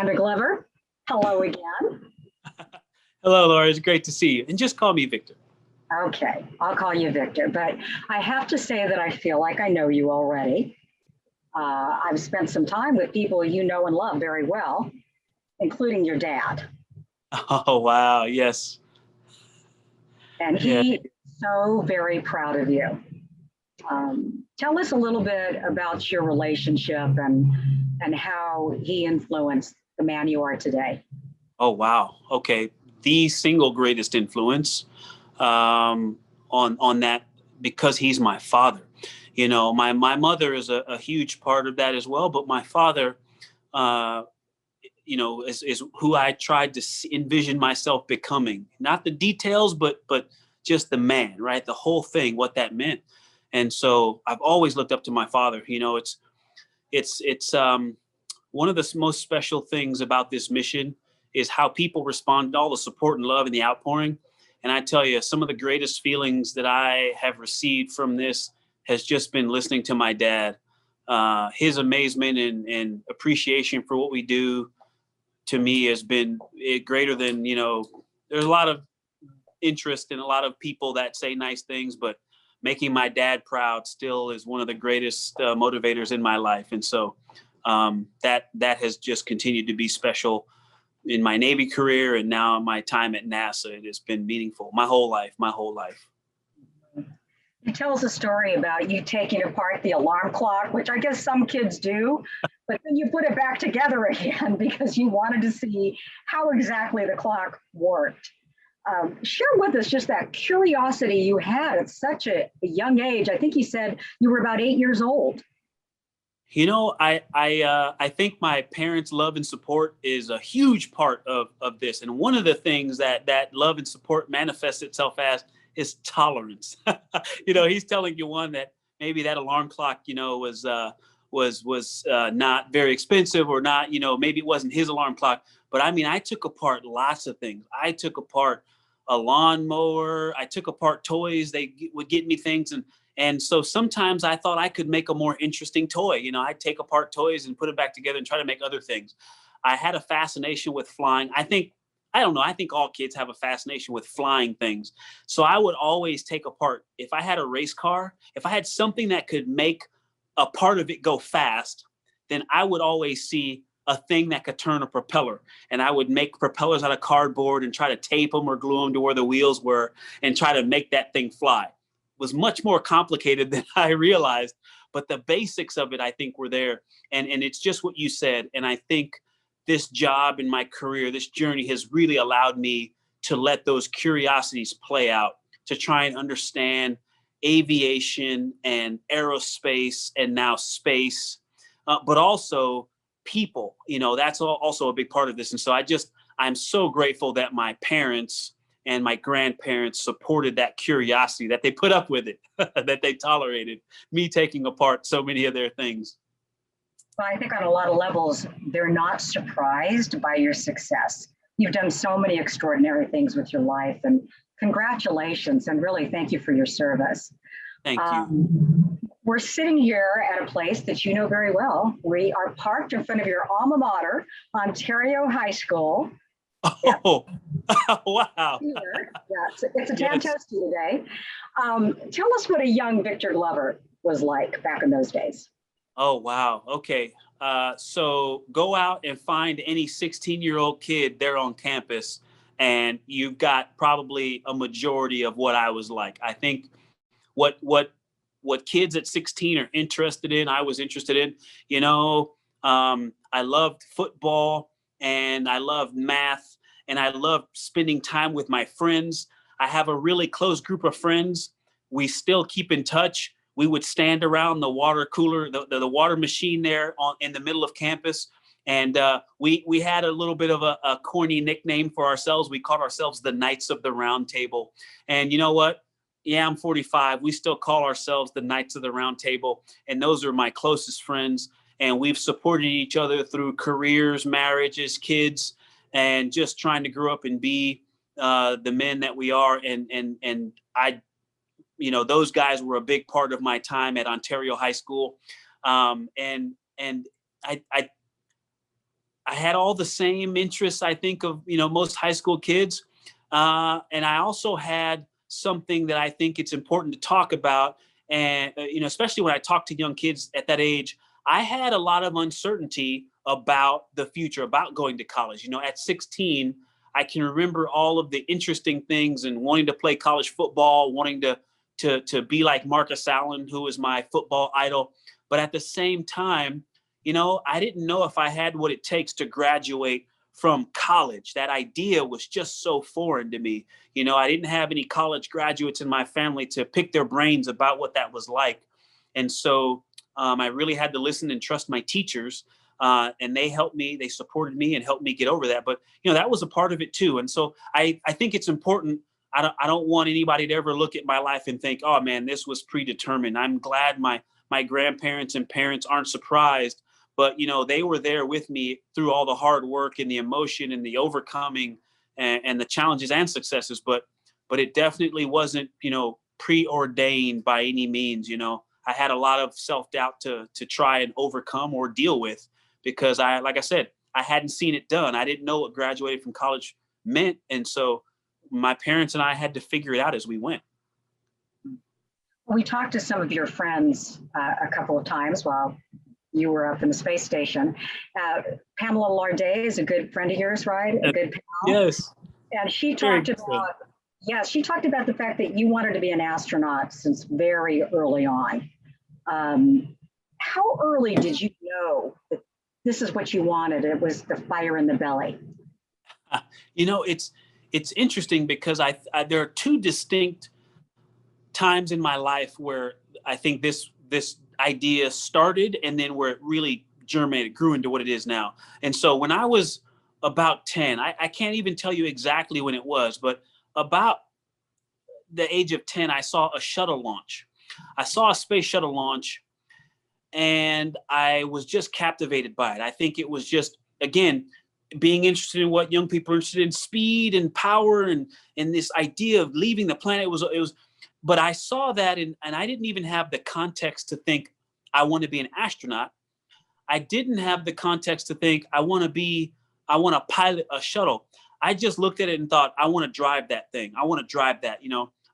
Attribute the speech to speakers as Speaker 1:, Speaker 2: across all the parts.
Speaker 1: Commander Glover. Hello again.
Speaker 2: Hello, Laura. It's great to see you. And just call me Victor.
Speaker 1: Okay, I'll call you Victor, but I have to say that I feel like I know you already. I've spent some time with people you know and love very well, including your dad.
Speaker 2: Oh, wow. Yes.
Speaker 1: And
Speaker 2: Yeah.
Speaker 1: he is so very proud of you. Tell us a little bit about your relationship and how he influenced the man you are today.
Speaker 2: Oh, wow. Okay. The single greatest influence on that, because he's my father. You know, my mother is a huge part of that as well. But my father, is who I tried to envision myself becoming. Not the details, but just the man, right? The whole thing, what that meant. And so I've always looked up to my father. You know, it's one of the most special things about this mission is how people respond to all the support and love and the outpouring. And I tell you, some of the greatest feelings that I have received from this has just been listening to my dad. His amazement and appreciation for what we do to me has been greater than, there's a lot of interest in a lot of people that say nice things, but making my dad proud still is one of the greatest motivators in my life. And so that has just continued to be special in my Navy career, and now my time at NASA. It has been meaningful my whole life.
Speaker 1: He tells a story about you taking apart the alarm clock, which I guess some kids do, but then you put it back together again because you wanted to see how exactly the clock worked. Share with us just that curiosity you had at such a young age. I think he said you were about 8 years old.
Speaker 2: You know, I think my parents' love and support is a huge part of this. And one of the things that love and support manifests itself as is tolerance. He's telling you one that maybe that alarm clock, was not very expensive, or not, maybe it wasn't his alarm clock. But I mean, I took apart lots of things. I took apart a lawnmower. I took apart toys. They would get me things. And so sometimes I thought I could make a more interesting toy. I'd take apart toys and put it back together and try to make other things. I had a fascination with flying. I think all kids have a fascination with flying things. So I would always take apart, if I had a race car, if I had something that could make a part of it go fast, then I would always see a thing that could turn a propeller. And I would make propellers out of cardboard and try to tape them or glue them to where the wheels were and try to make that thing fly. Was much more complicated than I realized, but the basics of it, I think, were there. And it's just what you said. And I think this job in my career, this journey has really allowed me to let those curiosities play out, to try and understand aviation and aerospace and now space, but also people. That's also a big part of this. And so I'm so grateful that my parents and my grandparents supported that curiosity, that they put up with it, that they tolerated me taking apart so many of their things.
Speaker 1: Well, I think on a lot of levels, they're not surprised by your success. You've done so many extraordinary things with your life, and congratulations, and really thank you for your service.
Speaker 2: Thank you.
Speaker 1: We're sitting here at a place that you know very well. We are parked in front of your alma mater, Ontario High School.
Speaker 2: Oh, wow.
Speaker 1: Here. Yeah, it's a damn toasty today. Tell us what a young Victor Glover was like back in those days.
Speaker 2: Oh, wow. Okay. So go out and find any 16-year-old kid there on campus, and you've got probably a majority of what I was like. I think what kids at 16 are interested in, I was interested in. I loved football, and I loved math, and I loved spending time with my friends. I have a really close group of friends. We still keep in touch. We would stand around the water cooler, the water machine there in the middle of campus. And we had a little bit of a corny nickname for ourselves. We called ourselves the Knights of the Round Table. And you know what? Yeah, I'm 45. We still call ourselves the Knights of the Round Table. And those are my closest friends. And we've supported each other through careers, marriages, kids, and just trying to grow up and be the men that we are. And I, those guys were a big part of my time at Ontario High School. And I I had all the same interests, I think, of, most high school kids. And I also had something that I think it's important to talk about. And, especially when I talk to young kids at that age, I had a lot of uncertainty about the future, about going to college. At 16, I can remember all of the interesting things and wanting to play college football, wanting to be like Marcus Allen, who was my football idol. But at the same time, I didn't know if I had what it takes to graduate from college. That idea was just so foreign to me. I didn't have any college graduates in my family to pick their brains about what that was like. And so I really had to listen and trust my teachers. And they helped me, they supported me and helped me get over that. But, that was a part of it too. And so I think it's important. I don't want anybody to ever look at my life and think, oh man, this was predetermined. I'm glad my grandparents and parents aren't surprised, but they were there with me through all the hard work and the emotion and the overcoming and the challenges and successes. But it definitely wasn't, preordained by any means. I had a lot of self-doubt to try and overcome or deal with, because like I said, I hadn't seen it done. I didn't know what graduating from college meant. And so my parents and I had to figure it out as we went.
Speaker 1: We talked to some of your friends a couple of times while you were up in the space station. Pamela Laura Diaz is a good friend of yours, right? A good pal.
Speaker 2: Yes.
Speaker 1: And she talked about, she talked about the fact that you wanted to be an astronaut since very early on. How early did you know that this is what you wanted? It was the fire in the belly.
Speaker 2: It's interesting because there are two distinct times in my life where I think this idea started, and then where it really germinated, grew into what it is now. And so when I was about 10, I can't even tell you exactly when it was, but about the age of 10, I saw a shuttle launch. I saw a space shuttle launch, and I was just captivated by it. I think it was just, again, being interested in what young people are interested in, speed and power, and this idea of leaving the planet. It was, but I saw that, and I didn't even have the context to think I want to be an astronaut. I didn't have the context to think I want to pilot a shuttle. I just looked at it and thought, I want to drive that thing. I want to drive that.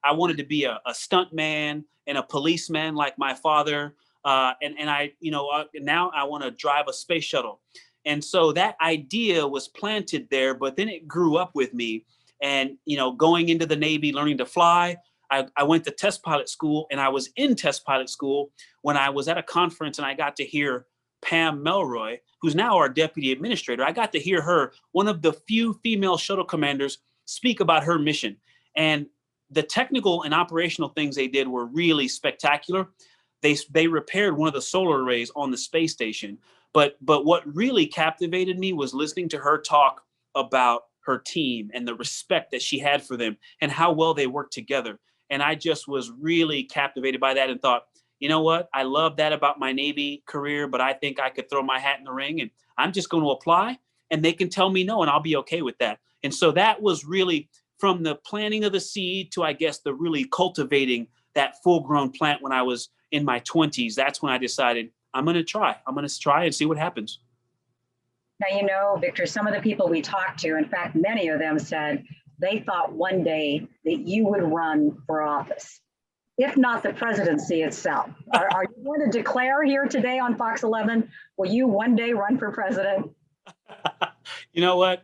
Speaker 2: I wanted to be a stunt man and a policeman like my father. And I, now I want to drive a space shuttle. And so that idea was planted there, but then it grew up with me. And, going into the Navy, learning to fly, I went to test pilot school, and I was in test pilot school when I was at a conference, and I got to hear Pam Melroy, who's now our deputy administrator. I got to hear her, one of the few female shuttle commanders, speak about her mission. And the technical and operational things they did were really spectacular. They repaired one of the solar arrays on the space station. But what really captivated me was listening to her talk about her team and the respect that she had for them and how well they worked together. And I just was really captivated by that and thought, you know what? I love that about my Navy career, but I think I could throw my hat in the ring, and I'm just going to apply, and they can tell me no, and I'll be okay with that. And so that was really from the planting of the seed to, I guess, the really cultivating that full-grown plant when I was in my 20s. That's when I decided I'm going to try. I'm going to try and see what happens.
Speaker 1: Now, Victor, some of the people we talked to, in fact, many of them said they thought one day that you would run for office, if not the presidency itself. Are you going to declare here today on Fox 11, will you one day run for president?
Speaker 2: You know what?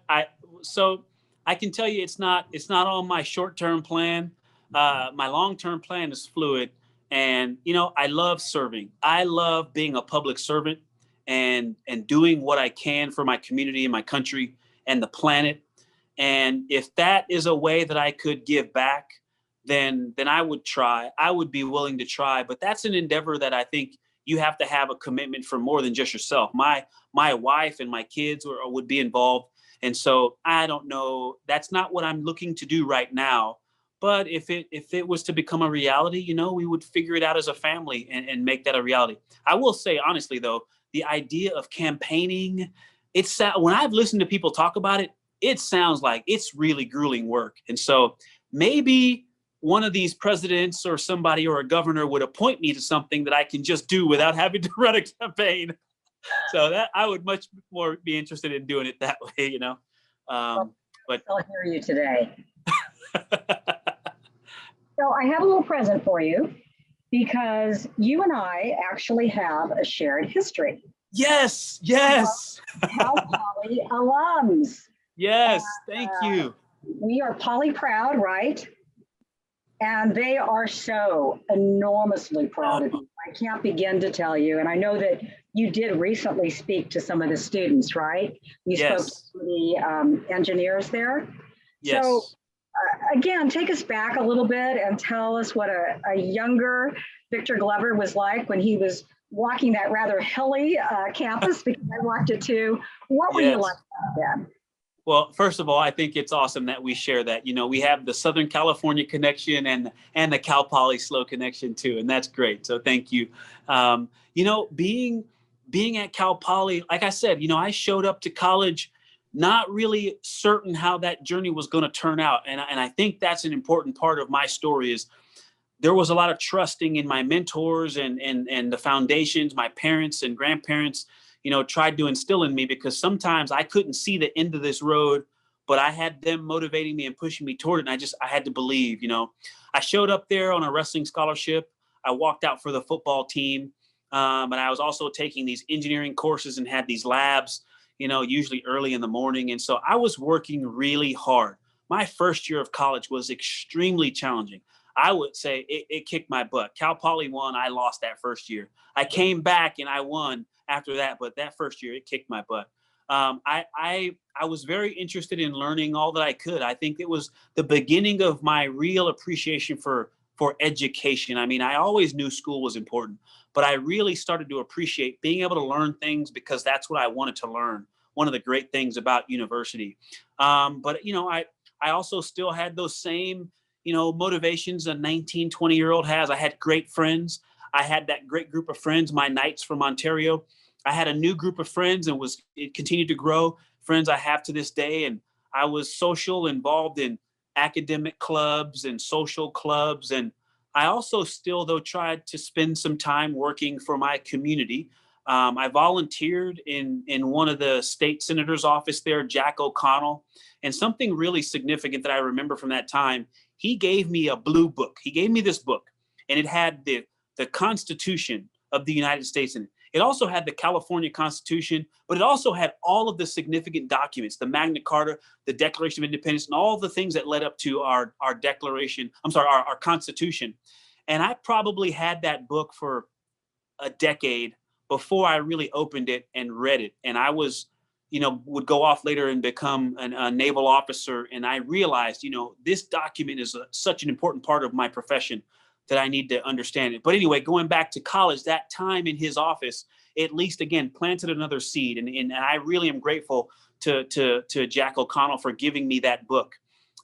Speaker 2: So I can tell you it's not on my short-term plan. My long-term plan is fluid. And, I love serving. I love being a public servant and doing what I can for my community and my country and the planet. And if that is a way that I could give back, then I would try. I would be willing to try. But that's an endeavor that I think you have to have a commitment for more than just yourself. My wife and my kids would be involved. And so I don't know. That's not what I'm looking to do right now. But if it was to become a reality, we would figure it out as a family and make that a reality. I will say, honestly, though, the idea of campaigning, when I've listened to people talk about it, it sounds like it's really grueling work. And so maybe one of these presidents or somebody or a governor would appoint me to something that I can just do without having to run a campaign. So that I would much more be interested in doing it that way,
Speaker 1: Well,
Speaker 2: but
Speaker 1: I'll hear you today. So I have a little present for you because you and I actually have a shared history.
Speaker 2: yes, yes,
Speaker 1: Cal Poly alums.
Speaker 2: yes. Thank you.
Speaker 1: We are Poly proud, right? And they are so enormously proud of you. I can't begin to tell you. And I know that you did recently speak to some of the students, right? You spoke to
Speaker 2: Yes,
Speaker 1: the engineers there.
Speaker 2: yes.
Speaker 1: So again, take us back a little bit and tell us what a younger Victor Glover was like when he was walking that rather hilly campus, because I walked it too. What were you
Speaker 2: Yes.
Speaker 1: like then?
Speaker 2: Well, first of all, I think it's awesome that we share that. We have the Southern California connection and the Cal Poly SLO connection too, and that's great. So thank you. Being at Cal Poly, like I said, I showed up to college not really certain how that journey was going to turn out, and I think that's an important part of my story. Is there was a lot of trusting in my mentors and the foundations, my parents and grandparents, tried to instill in me, because sometimes I couldn't see the end of this road, but I had them motivating me and pushing me toward it. And I had to believe, I showed up there on a wrestling scholarship. I walked out for the football team. And I was also taking these engineering courses and had these labs, usually early in the morning. And so I was working really hard. My first year of college was extremely challenging. I would say it kicked my butt. Cal Poly won. I lost that first year. I came back and I won after that, but that first year it kicked my butt. I was very interested in learning all that I could. I think it was the beginning of my real appreciation for education. I mean, I always knew school was important, but I really started to appreciate being able to learn things, because that's what I wanted to learn. One of the great things about university. But I also still had those same motivations a 19, 20-year-old has. I had great friends. I had that great group of friends, my Knights from Ontario. I had a new group of friends, and it continued to grow. Friends I have to this day. And I was social, involved in academic clubs and social clubs. And I also still, though, tried to spend some time working for my community. I volunteered in one of the state senator's office there, Jack O'Connell. And something really significant that I remember from that time, he gave me a blue book. He gave me this book, and it had the Constitution of the United States in it. It also had the California Constitution, but it also had all of the significant documents, the Magna Carta, the Declaration of Independence, and all the things that led up to our Constitution. And I probably had that book for a decade before I really opened it and read it. And I was, would go off later and become a naval officer. And I realized, this document is such an important part of my profession that I need to understand it. But anyway, going back to college, that time in his office, at least again, planted another seed. And I really am grateful to Jack O'Connell for giving me that book.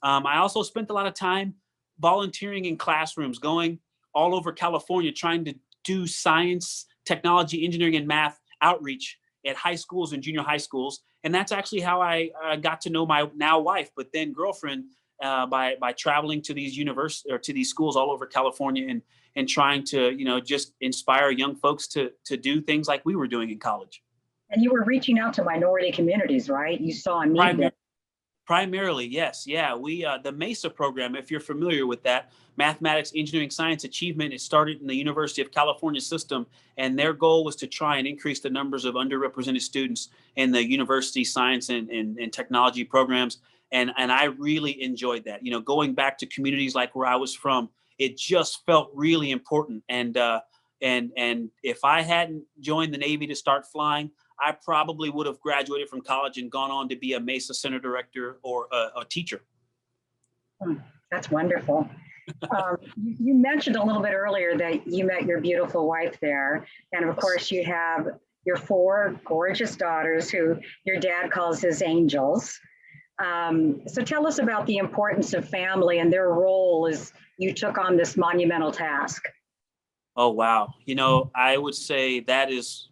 Speaker 2: I also spent a lot of time volunteering in classrooms, going all over California, trying to do science, technology, engineering, and math outreach at high schools and junior high schools. And that's actually how I got to know my now wife, but then girlfriend, by traveling to these universities or to these schools all over California and trying to, just inspire young folks to do things like we were doing in college.
Speaker 1: And you were reaching out to minority communities, right? You saw a need there.
Speaker 2: Primarily, yes. Yeah. We, the MESA program, if you're familiar with that, Mathematics, Engineering, Science Achievement, it started in the University of California system. And their goal was to try and increase the numbers of underrepresented students in the university science and technology programs. And I really enjoyed that. Going back to communities like where I was from, it just felt really important. And if I hadn't joined the Navy to start flying, I probably would have graduated from college and gone on to be a MESA center director or a teacher.
Speaker 1: That's wonderful. You mentioned a little bit earlier that you met your beautiful wife there. And of course, you have your 4 gorgeous daughters who your dad calls his angels. So tell us about the importance of family and their role as you took on this monumental task.
Speaker 2: Oh, wow. I would say that is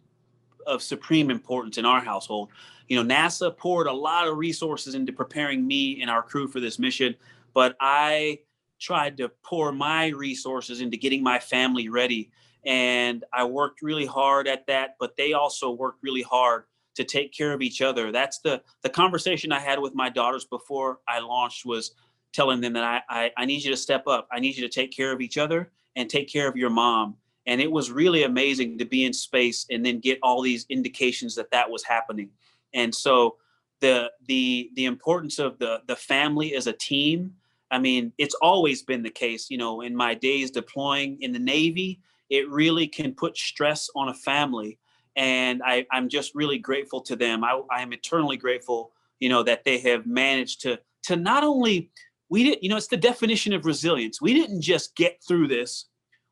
Speaker 2: of supreme importance in our household. NASA poured a lot of resources into preparing me and our crew for this mission, but I tried to pour my resources into getting my family ready. And I worked really hard at that, but they also worked really hard to take care of each other. That's the conversation I had with my daughters before I launched, was telling them that I need you to step up. I need you to take care of each other and take care of your mom. And it was really amazing to be in space and then get all these indications that that was happening. And so the importance of the family as a team, I mean, it's always been the case. You know, in my days deploying in the Navy, it really can put stress on a family. And I'm just really grateful to them. I am eternally grateful, you know, that they have managed to not only, we did, you know, it's the definition of resilience. We didn't just get through this.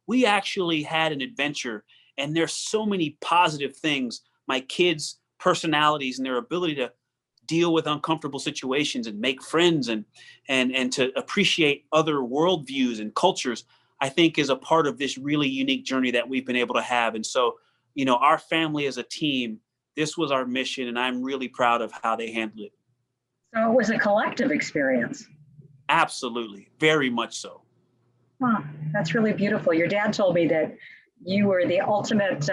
Speaker 2: We actually had an adventure, and there's so many positive things. My kids' personalities and their ability to deal with uncomfortable situations and make friends and to appreciate other worldviews and cultures, I think is a part of this really unique journey that we've been able to have. And so, you know, our family as a team, this was our mission, and I'm really proud of how they handled it.
Speaker 1: So it was a collective experience.
Speaker 2: Absolutely. Very much so.
Speaker 1: Huh, that's really beautiful. Your dad told me that you were the ultimate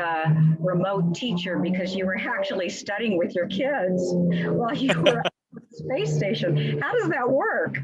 Speaker 1: remote teacher because you were actually studying with your kids while you were at the space station. How does that work?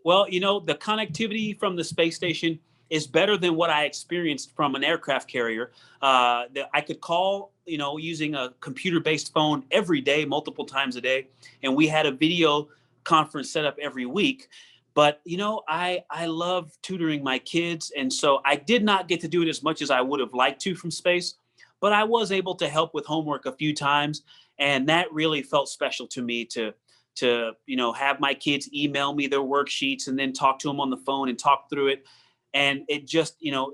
Speaker 2: Well, you know, the connectivity from the space station is better than what I experienced from an aircraft carrier. I could call, you know, using a computer-based phone every day, multiple times a day. And we had a video conference set up every week. But, you know, I love tutoring my kids. And so I did not get to do it as much as I would have liked to from space, but I was able to help with homework a few times. And that really felt special to me to, you know, have my kids email me their worksheets and then talk to them on the phone and talk through it. And it just, you know,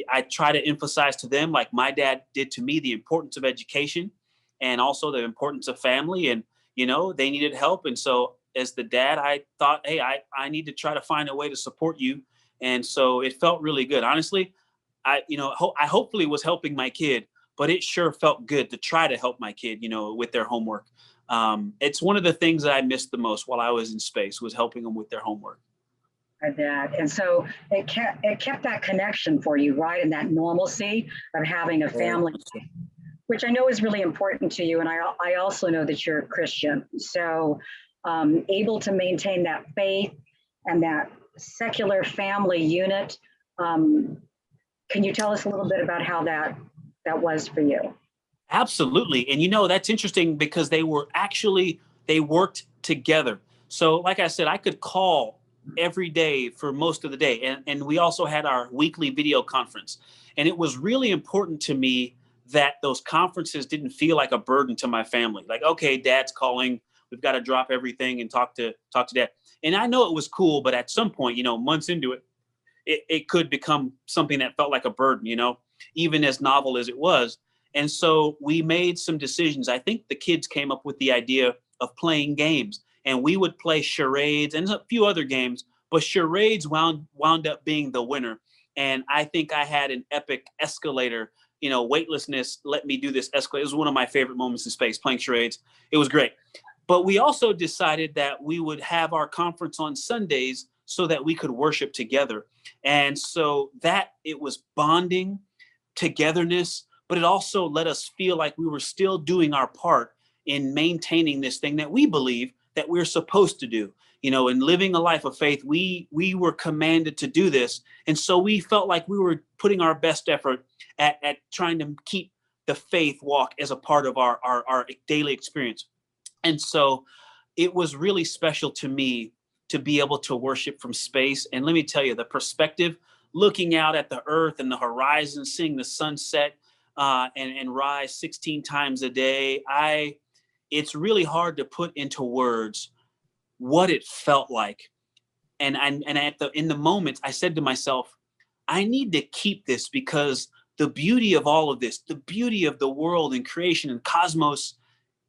Speaker 2: I try to emphasize to them, like my dad did to me, the importance of education and also the importance of family. And, you know, they needed help. And so as the dad, I thought, hey, I need to try to find a way to support you. And so it felt really good. Honestly, I hopefully was helping my kid, but it sure felt good to try to help my kid, you know, with their homework. It's one of the things that I missed the most while I was in space, was helping them with their homework.
Speaker 1: That. And so it kept that connection for you, right? And that normalcy of having a family, which I know is really important to you. And I also know that you're a Christian. So able to maintain that faith and that secular family unit. Can you tell us a little bit about how that was for you?
Speaker 2: Absolutely. And, you know, that's interesting because they worked together. So like I said, I could call every day for most of the day. And we also had our weekly video conference. And it was really important to me that those conferences didn't feel like a burden to my family. Like, okay, dad's calling, we've got to drop everything and talk to dad. And I know it was cool, but at some point, you know, months into it, it could become something that felt like a burden, you know, even as novel as it was. And so we made some decisions. I think the kids came up with the idea of playing games, and we would play charades and a few other games, but charades wound up being the winner. And I think I had an epic escalator, you know, weightlessness let me do this escalator. It was one of my favorite moments in space, playing charades. It was great. But we also decided that we would have our conference on Sundays so that we could worship together. And so that it was bonding, togetherness, but it also let us feel like we were still doing our part in maintaining this thing that we believe that we're supposed to do. You know, in living a life of faith, we were commanded to do this. And so we felt like we were putting our best effort at trying to keep the faith walk as a part of our daily experience. And so it was really special to me to be able to worship from space. And let me tell you, the perspective, looking out at the earth and the horizon, seeing the sunset and rise 16 times a day, it's really hard to put into words what it felt like. And in the moment, I said to myself, I need to keep this, because the beauty of all of this, the beauty of the world and creation and cosmos,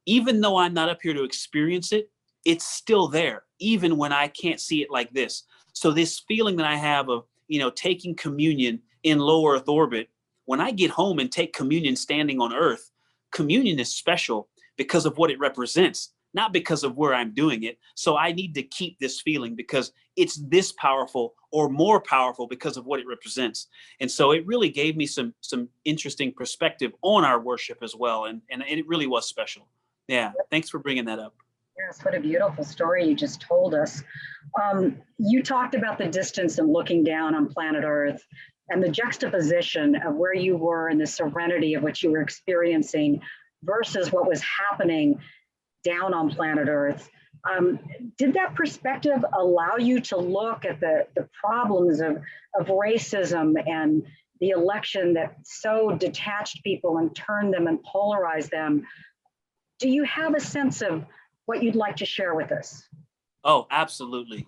Speaker 2: even though I'm not up here to experience it, it's still there, even when I can't see it like this. So this feeling that I have of, you know, taking communion in low Earth orbit, when I get home and take communion standing on Earth, communion is special because of what it represents, not because of where I'm doing it. So I need to keep this feeling because it's this powerful or more powerful because of what it represents. And so it really gave me some interesting perspective on our worship as well. And it really was special. Yeah. Thanks for bringing that up.
Speaker 1: Yes, what a beautiful story you just told us. You talked about the distance and looking down on planet Earth and the juxtaposition of where you were and the serenity of what you were experiencing versus what was happening down on planet Earth. Did that perspective allow you to look at the problems of racism and the election that so detached people and turned them and polarized them? Do you have a sense of what you'd like to share with us?
Speaker 2: Oh, absolutely.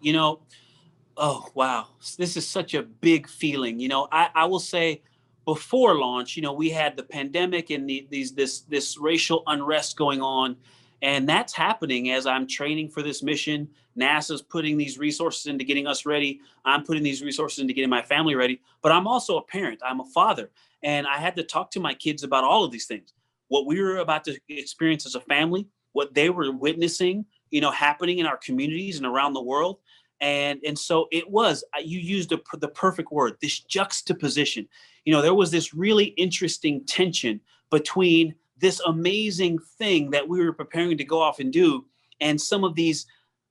Speaker 2: Oh, wow. This is such a big feeling. I will say before launch, we had the pandemic and this racial unrest going on. And that's happening as I'm training for this mission. NASA's putting these resources into getting us ready. I'm putting these resources into getting my family ready. But I'm also a parent. I'm a father. And I had to talk to my kids about all of these things. What we were about to experience as a family, what they were witnessing, happening in our communities and around the world. And so it was, you used the perfect word, this juxtaposition. There was this really interesting tension between this amazing thing that we were preparing to go off and do and some of these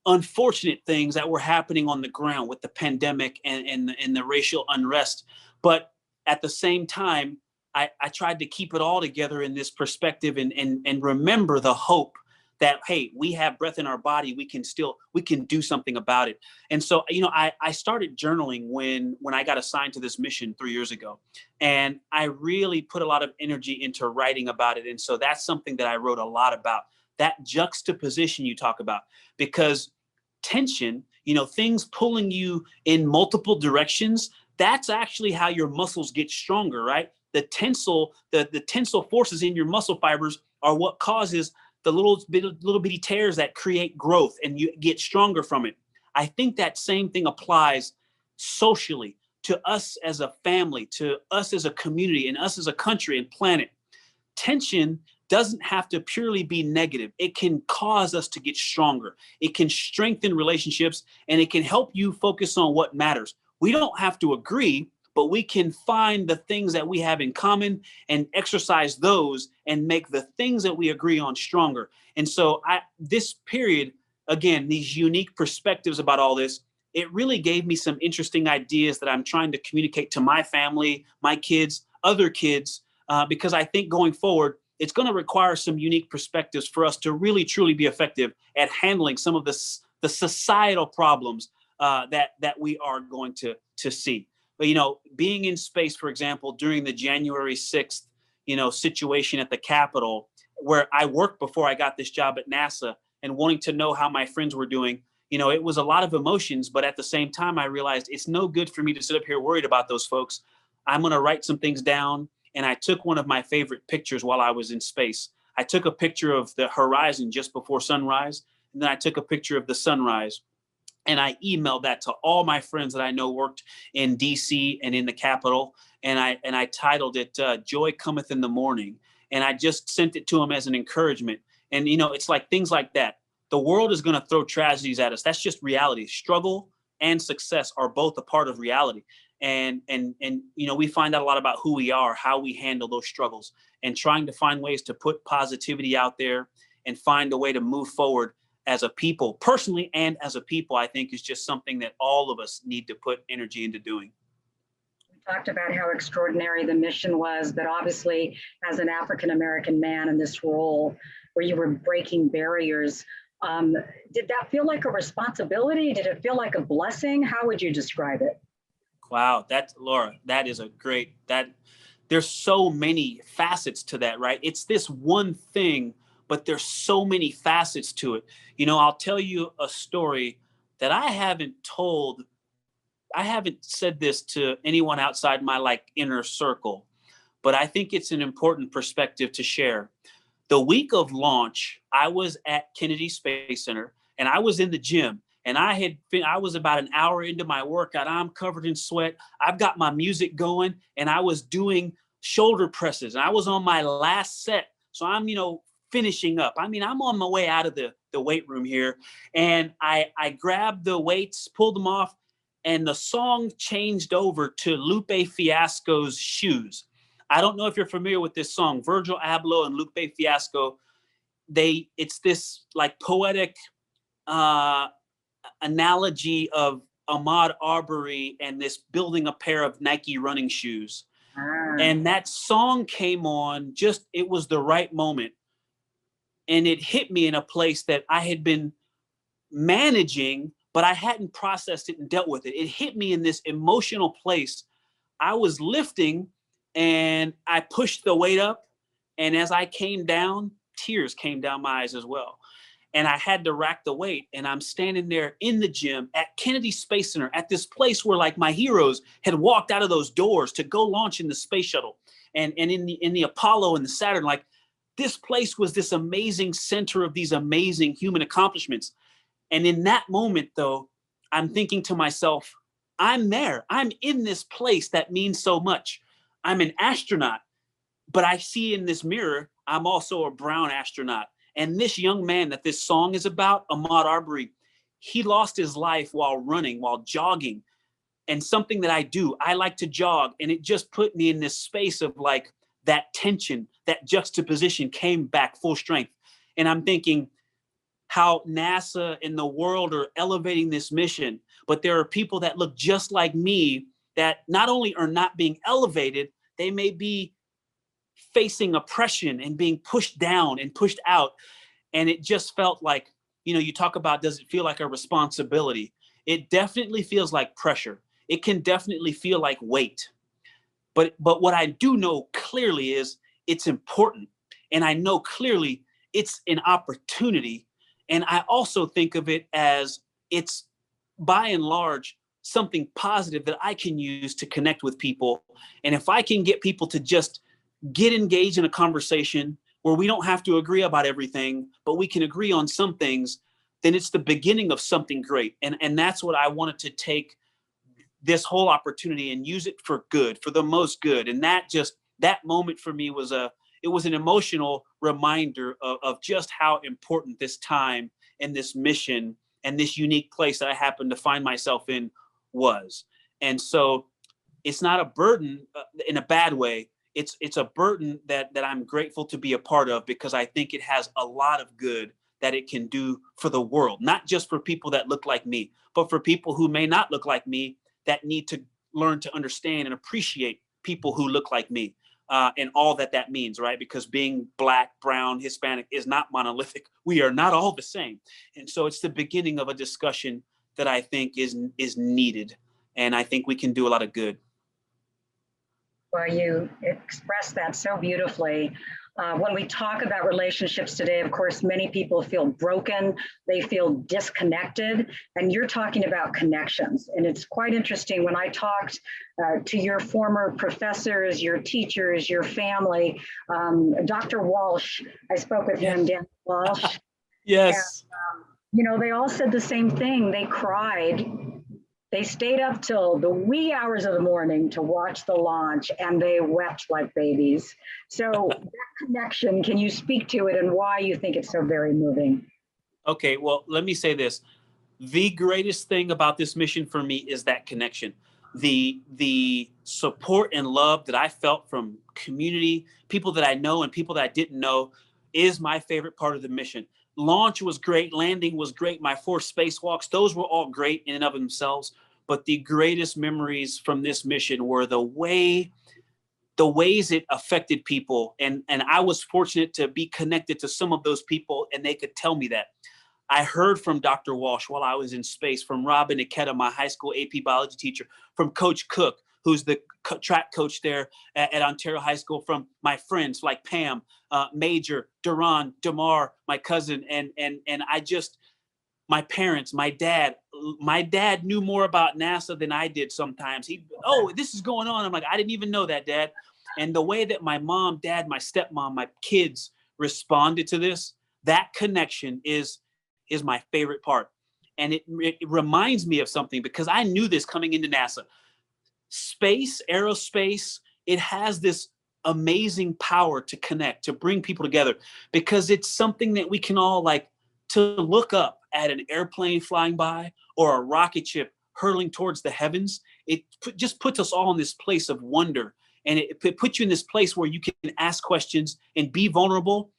Speaker 2: unfortunate things that were happening on the ground with the pandemic and the racial unrest. But at the same time, I tried to keep it all together in this perspective and remember the hope that, hey, we have breath in our body. We can do something about it. And so, I started journaling when I got assigned to this mission 3 years ago, and I really put a lot of energy into writing about it. And so that's something that I wrote a lot about, that juxtaposition you talk about, because tension, things pulling you in multiple directions, that's actually how your muscles get stronger, right? The tensile forces in your muscle fibers are what causes the little bitty tears that create growth, and you get stronger from it. I think that same thing applies socially to us as a family, to us as a community, and us as a country and planet. Tension doesn't have to purely be negative. It can cause us to get stronger. It can strengthen relationships, and it can help you focus on what matters. We don't have to agree, but we can find the things that we have in common and exercise those and make the things that we agree on stronger. And so this period, again, these unique perspectives about all this, it really gave me some interesting ideas that I'm trying to communicate to my family, my kids, other kids, because I think going forward, it's going to require some unique perspectives for us to really, truly be effective at handling some of the societal problems that we are going to see. But, being in space, for example, during the January 6th, situation at the Capitol, where I worked before I got this job at NASA, and wanting to know how my friends were doing, it was a lot of emotions. But at the same time, I realized it's no good for me to sit up here worried about those folks. I'm going to write some things down. And I took one of my favorite pictures while I was in space. I took a picture of the horizon just before sunrise. And then I took a picture of the sunrise. And I emailed that to all my friends that I know worked in DC and in the Capitol. And I titled it Joy Cometh in the Morning. And I just sent it to them as an encouragement. And, it's like things like that. The world is going to throw tragedies at us. That's just reality. Struggle and success are both a part of reality. And we find out a lot about who we are, how we handle those struggles, and trying to find ways to put positivity out there and find a way to move forward as a people, personally and as a people, I think is just something that all of us need to put energy into doing.
Speaker 1: We talked about how extraordinary the mission was, but obviously as an African-American man in this role where you were breaking barriers, did that feel like a responsibility? Did it feel like a blessing? How would you describe it?
Speaker 2: Wow, Laura, that is there's so many facets to that, right? It's this one thing, but there's so many facets to it. I'll tell you a story that I haven't said this to anyone outside my inner circle, but I think it's an important perspective to share. The week of launch, I was at Kennedy Space Center and I was in the gym. And I was about an hour into my workout. I'm covered in sweat. I've got my music going and I was doing shoulder presses and I was on my last set. So I'm, finishing up. I'm on my way out of the weight room here. And I grabbed the weights, pulled them off. and the song changed over to Lupe Fiasco's Shoes. I don't know if you're familiar with this song. Virgil Abloh and Lupe Fiasco, it's this like poetic analogy of Ahmaud Arbery and this building a pair of Nike running shoes. And that song came on, it was the right moment. And it hit me in a place that I had been managing, but I hadn't processed it and dealt with it. It hit me in this emotional place. I was lifting and I pushed the weight up. And as I came down, tears came down my eyes as well. And I had to rack the weight. And I'm standing there in the gym at Kennedy Space Center, at this place where like my heroes had walked out of those doors to go launch in the space shuttle and in the Apollo and the Saturn. Like, this place was this amazing center of these amazing human accomplishments. And in that moment, though, I'm thinking to myself, I'm there. I'm in this place that means so much. I'm an astronaut, but I see in this mirror, I'm also a brown astronaut. And this young man that this song is about, Ahmaud Arbery, he lost his life while running, while jogging. And something that I do, I like to jog. And it just put me in this space of like that tension, that juxtaposition came back full strength. And I'm thinking how NASA and the world are elevating this mission, but there are people that look just like me that not only are not being elevated, they may be facing oppression and being pushed down and pushed out. And it just felt like, you talk about, does it feel like a responsibility? It definitely feels like pressure. It can definitely feel like weight. But what I do know clearly is it's important. And I know clearly it's an opportunity. And I also think of it as it's, by and large, something positive that I can use to connect with people. And if I can get people to just get engaged in a conversation where we don't have to agree about everything, but we can agree on some things, then it's the beginning of something great. And that's what I wanted to take this whole opportunity and use it for good, for the most good. And that moment for me was an emotional reminder of just how important this time and this mission and this unique place that I happened to find myself in was. And so it's not a burden in a bad way. It's a burden that I'm grateful to be a part of, because I think it has a lot of good that it can do for the world, not just for people that look like me, but for people who may not look like me that need to learn to understand and appreciate people who look like me and all that means, right? Because being Black, brown, Hispanic is not monolithic. We are not all the same. And so it's the beginning of a discussion that I think is needed. And I think we can do a lot of good.
Speaker 1: Well, you expressed that so beautifully. When we talk about relationships today, of course, many people feel broken, they feel disconnected, and you're talking about connections. And it's quite interesting when I talked to your former professors, your teachers, your family, Dr. Walsh, I spoke with him, Dan Walsh.
Speaker 2: Yes.
Speaker 1: And, they all said the same thing. They cried. They stayed up till the wee hours of the morning to watch the launch, and they wept like babies. So that connection, can you speak to it and why you think it's so very moving?
Speaker 2: Okay, well, let me say this. The greatest thing about this mission for me is that connection. The support and love that I felt from community, people that I know and people that I didn't know, is my favorite part of the mission. Launch was great. Landing was great. My 4 spacewalks, those were all great in and of themselves. But the greatest memories from this mission were the ways it affected people. And I was fortunate to be connected to some of those people, and they could tell me that. I heard from Dr. Walsh while I was in space, from Robin Ikeda, my high school AP biology teacher, from Coach Cook, who's the track coach there at Ontario High School, from my friends like Pam, Major, Duran, Damar, my cousin, and I just, my parents, my dad knew more about NASA than I did sometimes. This is going on. I'm like, I didn't even know that, Dad. And the way that my mom, dad, my stepmom, my kids responded to this, that connection is my favorite part. And it reminds me of something, because I knew this coming into NASA. Space, aerospace, it has this amazing power to connect, to bring people together, because it's something that we can all like to look up at an airplane flying by or a rocket ship hurtling towards the heavens, just puts us all in this place of wonder. And it puts you in this place where you can ask questions and be vulnerable,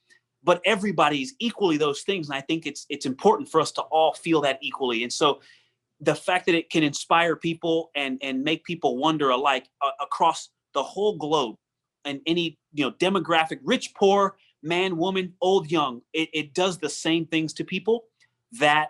Speaker 2: but everybody's equally those things. And I think it's important for us to all feel that equally. And so the fact that it can inspire people and make people wonder alike across the whole globe, and any demographic, rich, poor, man, woman, old, young, it does the same things to people. That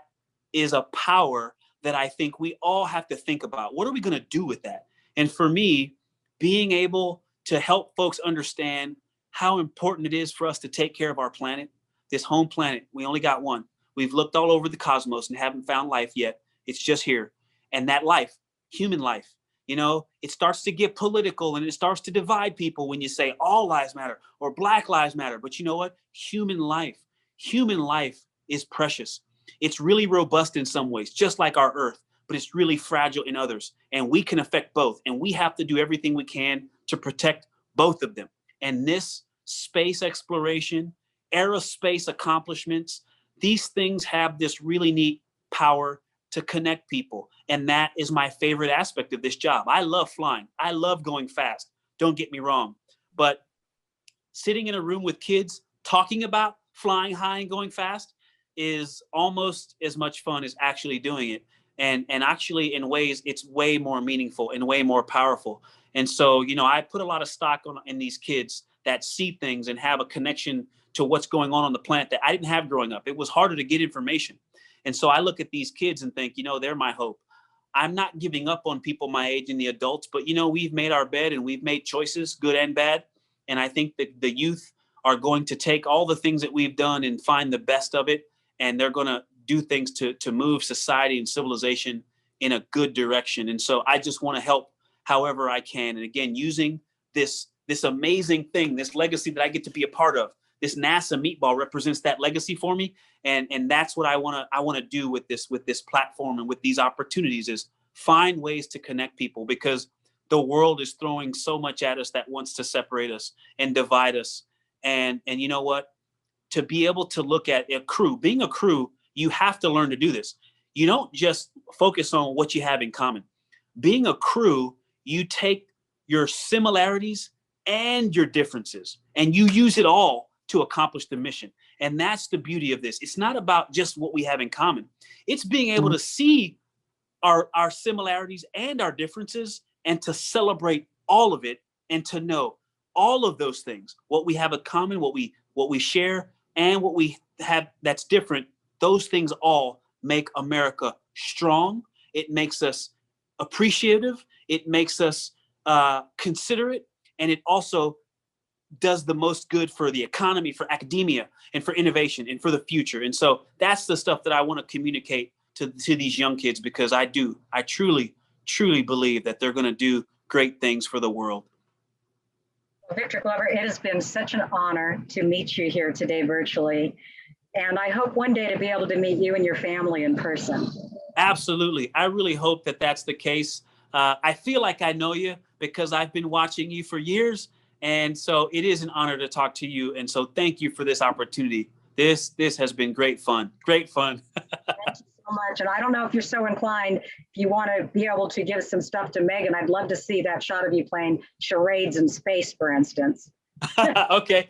Speaker 2: is a power that I think we all have to think about. What are we going to do with that? And for me, being able to help folks understand how important it is for us to take care of our planet, this home planet. We only got one. We've looked all over the cosmos and haven't found life yet. It's just here. And that life, human life, it starts to get political and it starts to divide people when you say all lives matter or Black lives matter. But you know what? Human life is precious. It's really robust in some ways, just like our Earth, but it's really fragile in others. And we can affect both. And we have to do everything we can to protect both of them. And this space exploration, aerospace accomplishments, these things have this really neat power to connect people. And that is my favorite aspect of this job. I love flying. I love going fast. Don't get me wrong. But sitting in a room with kids talking about flying high and going fast is almost as much fun as actually doing it. And actually, in ways, it's way more meaningful and way more powerful. And so, I put a lot of stock in these kids that see things and have a connection to what's going on the planet that I didn't have growing up. It was harder to get information. And so I look at these kids and think, they're my hope. I'm not giving up on people my age and the adults, but, we've made our bed and we've made choices, good and bad. And I think that the youth are going to take all the things that we've done and find the best of it. And they're going to do things to move society and civilization in a good direction. And so I just want to help however I can. And again, using this amazing thing, this legacy that I get to be a part of, this NASA meatball represents that legacy for me. And that's what I want to do with this platform and with these opportunities, is find ways to connect people, because the world is throwing so much at us that wants to separate us and divide us. And you know what? To be able to look at a crew, being a crew, you have to learn to do this. You don't just focus on what you have in common. Being a crew, you take your similarities and your differences and you use it all to accomplish the mission. And that's the beauty of this. It's not about just what we have in common. It's being able to see our similarities and our differences and to celebrate all of it and to know all of those things, what we have in common, what we share, and what we have that's different. Those things all make America strong. It makes us appreciative. It makes us considerate. And it also does the most good for the economy, for academia, and for innovation, and for the future. And so that's the stuff that I want to communicate to these young kids, because I truly, truly believe that they're going to do great things for the world.
Speaker 1: Well, Victor Glover, it has been such an honor to meet you here today virtually. And I hope one day to be able to meet you and your family in person. Absolutely.
Speaker 2: I really hope that that's the case. I feel like I know you because I've been watching you for years. And so it is an honor to talk to you. And so thank you for this opportunity. This has been great fun. Great fun.
Speaker 1: Thank you so much. And I don't know if you're so inclined, if you want to be able to give some stuff to Megan, I'd love to see that shot of you playing charades in space, for instance.
Speaker 2: Okay.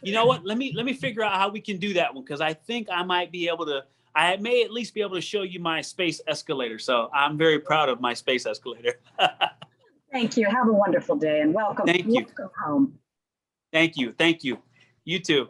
Speaker 2: You know what? Let me figure out how we can do that one, because I think I may at least be able to show you my space escalator. So I'm very proud of my space escalator.
Speaker 1: Thank you. Have a wonderful day and welcome.
Speaker 2: Thank you.
Speaker 1: Welcome home.
Speaker 2: Thank you. Thank you. You too.